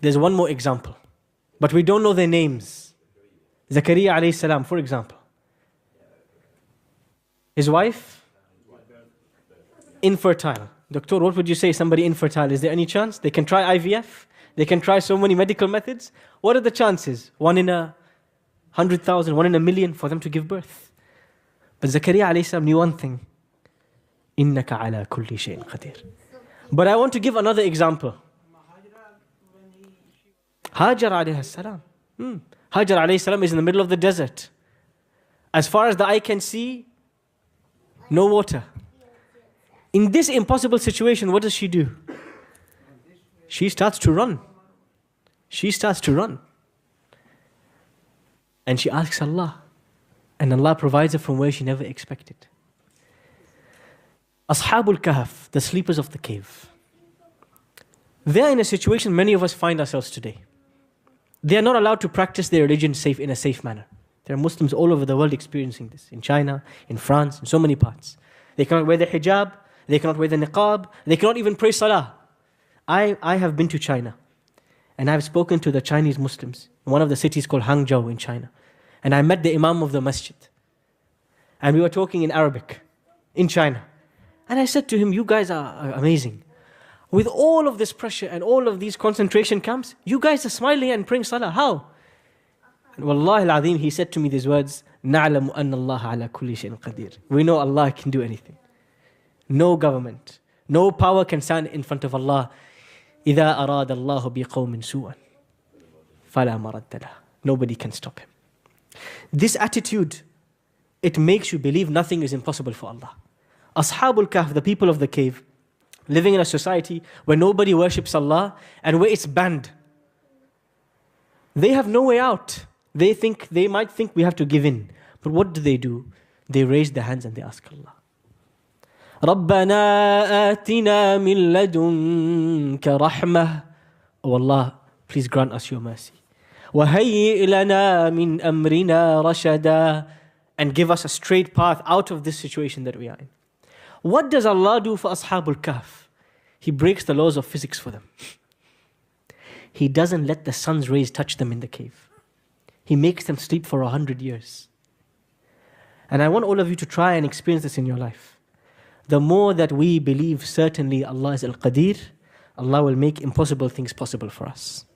There's one more example, but we don't know their names. Zakaria alayhi salam, for example. His wife, infertile. Doctor, what would you say somebody infertile? Is there any chance? They can try IVF. They can try so many medical methods. What are the chances? 1 in 100,000, 1 in a million for them to give birth. But Zakaria alayhi salam knew one thing. Innaka ala kulli shay'in qadeer. But I want to give another example. Hajar alayhi salam. Hajar alayhi salam is in the middle of the desert. As far as the eye can see, no water. In this impossible situation, what does she do? She starts to run. She starts to run. And she asks Allah. And Allah provides her from where she never expected. Ashabul Kahf, the sleepers of the cave. They are in a situation many of us find ourselves today. They are not allowed to practice their religion in a safe manner. There are Muslims all over the world experiencing this. In China, in France, in so many parts. They cannot wear the hijab. They cannot wear the niqab. They cannot even pray salah. I have been to China. And I've spoken to the Chinese Muslims in one of the cities called Hangzhou in China. And I met the Imam of the masjid. And we were talking in Arabic in China. And I said to him, you guys are amazing. With all of this pressure and all of these concentration camps, you guys are smiling and praying salah. How? And Wallahi al-Azim, he said to me these words, نَعْلَمُ أَنَّ اللَّهَ عَلَى كُلِّ شَيْءٍ قَدِيرٍ. We know Allah can do anything. No government, no power can stand in front of Allah. إِذَا أَرَادَ اللَّهُ بِقَوْمٍ سُوءًا فَلَا مَرَدَّ لَهُ. Nobody can stop him. This attitude, it makes you believe nothing is impossible for Allah. Ashabul Kahf, the people of the cave, living in a society where nobody worships Allah and where it's banned. They have no way out. They might think we have to give in. But what do? They raise their hands and they ask Allah. رَبَّنَا آتِنَا مِن لَدُنْكَ رَحْمَةً. Oh Allah, please grant us your mercy. وَهَيِّئْ لَنَا مِنْ أَمْرِنَا رَشَدًا. And give us a straight path out of this situation that we are in. What does Allah do for Ashabul Kahf? He breaks the laws of physics for them. He doesn't let the sun's rays touch them in the cave. He makes them sleep for 100 years. And I want all of you to try and experience this in your life. The more that we believe certainly Allah is Al-Qadeer, Allah will make impossible things possible for us.